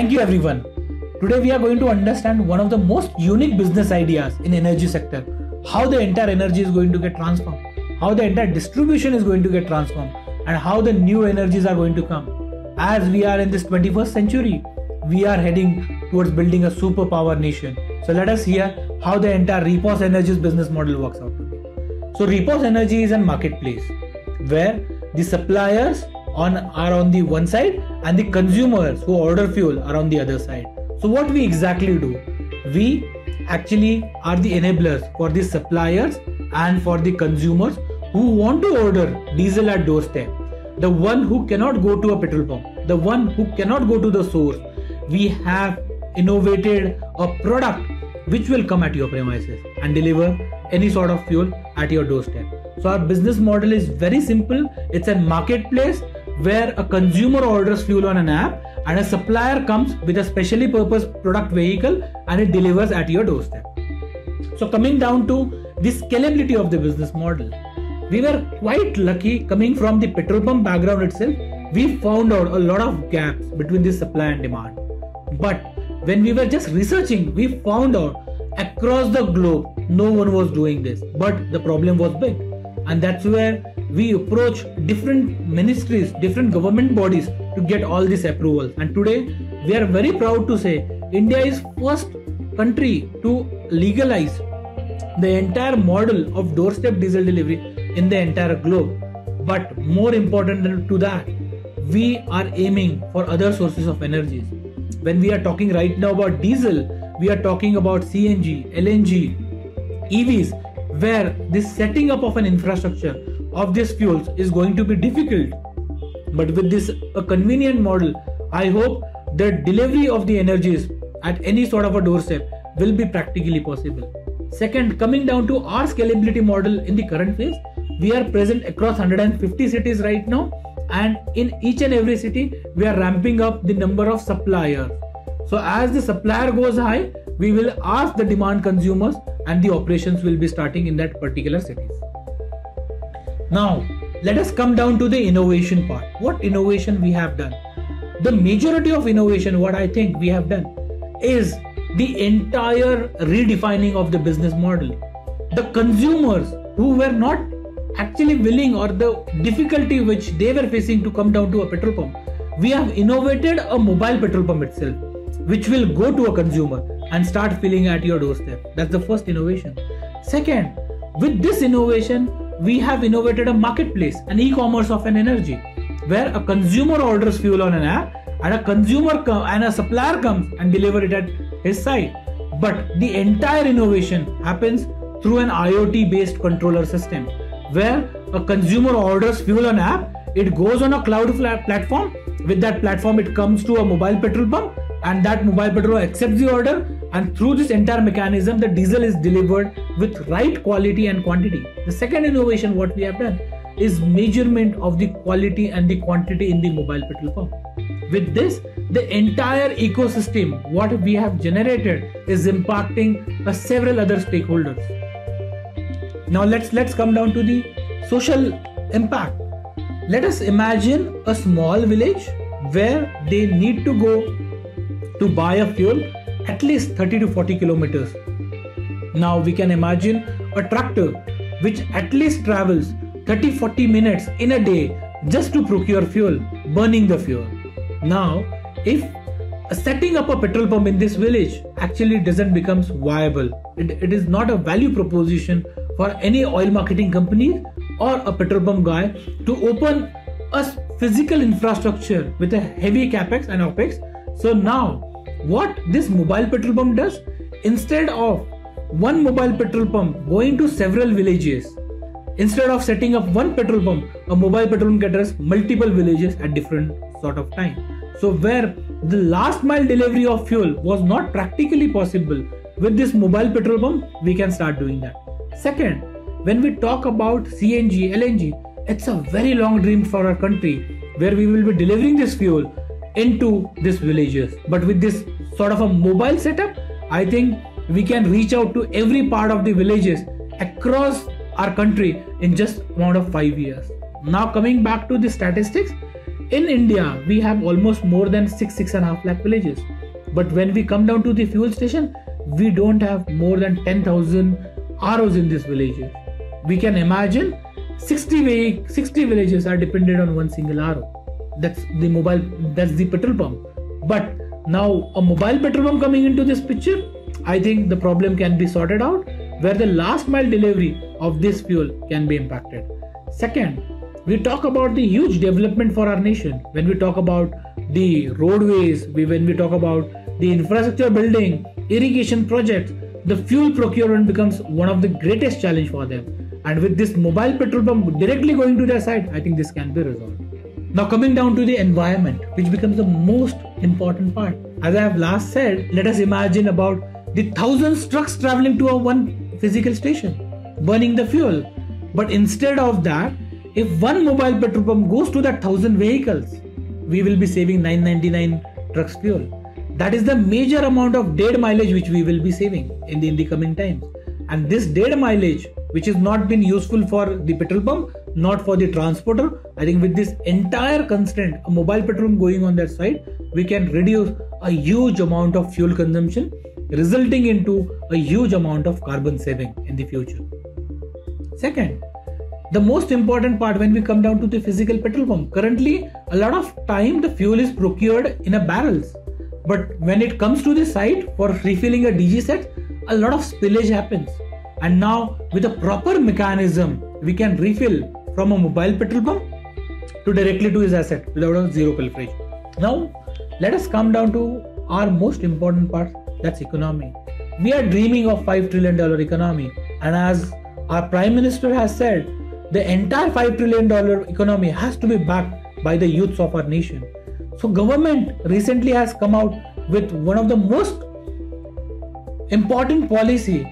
Thank you everyone. Today we are going to understand one of the most unique business ideas in energy sector. How the entire energy is going to get transformed. How the entire distribution is going to get transformed. And how the new energies are going to come. As we are in this 21st century, we are heading towards building a superpower nation. So let us hear how the entire Repos Energy's business model works out today. So Repos Energy is a marketplace where the suppliers are on the one side and the consumers who order fuel are on the other side. So what we exactly do? We actually are the enablers for the suppliers and for the consumers who want to order diesel at doorstep. The one who cannot go to a petrol pump, the one who cannot go to the source. We have innovated a product which will come at your premises and deliver any sort of fuel at your doorstep. So our business model is very simple. It's a marketplace where a consumer orders fuel on an app and a supplier comes with a specially purposed product vehicle and it delivers at your doorstep. So coming down to the scalability of the business model, we were quite lucky. Coming from the petrol pump background itself, we found out a lot of gaps between the supply and demand. But when we were just researching, we found out across the globe, no one was doing this, but the problem was big. And that's where we approach different ministries, different government bodies to get all these approvals. And today we are very proud to say India is first country to legalize the entire model of doorstep diesel delivery in the entire globe. But more important to that, we are aiming for other sources of energies. When we are talking right now about diesel, we are talking about CNG, LNG, EVs, where the setting up of an infrastructure of these fuels is going to be difficult. But with this a convenient model, I hope the delivery of the energies at any sort of a doorstep will be practically possible. Second, coming down to our scalability model in the current phase, we are present across 150 cities right now, and in each and every city we are ramping up the number of suppliers. So as the supplier goes high, we will ask the demand consumers and the operations will be starting in that particular cities. Now let us come down to the innovation part. What innovation we have done? The majority of innovation, what I think we have done, is the entire redefining of the business model. The consumers who were not actually willing, or the difficulty which they were facing to come down to a petrol pump, we have innovated a mobile petrol pump itself, which will go to a consumer and start filling at your doorstep. That's the first innovation. Second, with this innovation, we have innovated a marketplace, an e-commerce of an energy, where a consumer orders fuel on an app and a supplier comes and deliver it at his site. But the entire innovation happens through an IoT based controller system, where a consumer orders fuel on app, it goes on a cloud platform. With that platform, it comes to a mobile petrol pump, and that mobile petrol accepts the order, and through this entire mechanism the diesel is delivered with right quality and quantity. The second innovation what we have done is measurement of the quality and the quantity in the mobile petrol pump. With this, the entire ecosystem what we have generated is impacting several other stakeholders. Now let's come down to the social impact. Let us imagine a small village where they need to go to buy a fuel at least 30 to 40 kilometers. Now we can imagine a tractor which at least travels 30-40 minutes in a day just to procure fuel, burning the fuel. Now if setting up a petrol pump in this village actually doesn't become viable, it is not a value proposition for any oil marketing company or a petrol pump guy to open a physical infrastructure with a heavy capex and opex. So now what this mobile petrol pump does, instead of one mobile petrol pump going to several villages, instead of setting up one petrol pump, a mobile petrol pump address multiple villages at different sort of time. So where the last mile delivery of fuel was not practically possible, with this mobile petrol pump we can start doing that. Second, when we talk about CNG, LNG, it's a very long dream for our country where we will be delivering this fuel into these villages. But with this sort of a mobile setup, I think we can reach out to every part of the villages across our country in just amount of 5 years. Now coming back to the statistics, In India, we have almost more than 6.5 lakh villages. But when we come down to the fuel station, we don't have more than 10,000 ROs in these villages. We can imagine 60 villages are dependent on one single RO. That's the petrol pump. But now a mobile petrol pump coming into this picture, I think the problem can be sorted out where the last mile delivery of this fuel can be impacted. Second, we talk about the huge development for our nation. When we talk about the roadways, when we talk about the infrastructure building, irrigation projects, the fuel procurement becomes one of the greatest challenge for them. And with this mobile petrol pump directly going to their site, I think this can be resolved. Now coming down to the environment, which becomes the most important part. As I have last said, let us imagine about the thousands trucks traveling to one physical station, burning the fuel. But instead of that, if one mobile petrol pump goes to that 1,000 vehicles, we will be saving 999 trucks fuel. That is the major amount of dead mileage which we will be saving in the coming times. And this dead mileage, which is not been useful for the petrol pump, not for the transporter, I think with this entire constraint, a mobile petrol pump going on that side, we can reduce a huge amount of fuel consumption, resulting into a huge amount of carbon saving in the future. Second, the most important part when we come down to the physical petrol pump, currently a lot of time the fuel is procured in a barrels. But when it comes to the site for refilling a DG set, a lot of spillage happens. And now with a proper mechanism, we can refill from a mobile petrol pump to directly to his asset without a zero pilferage. Now let us come down to our most important part, that's economy. We are dreaming of $5 trillion economy, and as our Prime Minister has said, the entire $5 trillion economy has to be backed by the youths of our nation. So government recently has come out with one of the most important policy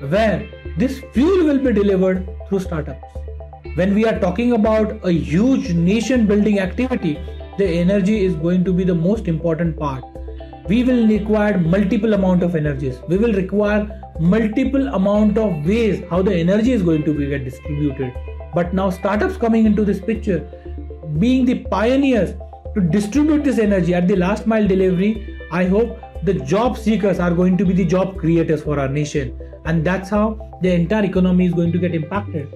where this fuel will be delivered through startups. When we are talking about a huge nation building activity, the energy is going to be the most important part. We will require multiple amount of energies. We will require multiple amount of ways how the energy is going to be get distributed. But now startups coming into this picture, being the pioneers to distribute this energy at the last mile delivery, I hope the job seekers are going to be the job creators for our nation. And that's how the entire economy is going to get impacted.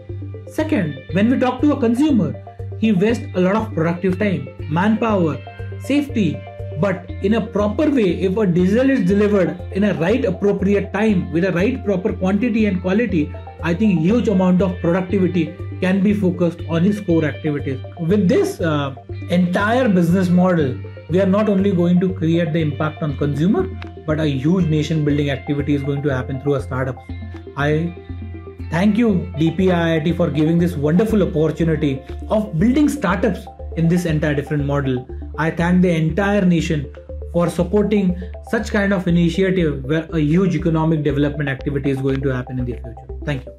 Second, when we talk to a consumer, he wastes a lot of productive time, manpower, safety. But in a proper way, if a diesel is delivered in a right appropriate time with a right proper quantity and quality, I think huge amount of productivity can be focused on his core activities. With this entire business model, we are not only going to create the impact on consumer, but a huge nation building activity is going to happen through a startup. I thank you DPIIT for giving this wonderful opportunity of building startups in this entire different model. I thank the entire nation for supporting such kind of initiative where a huge economic development activity is going to happen in the future. Thank you.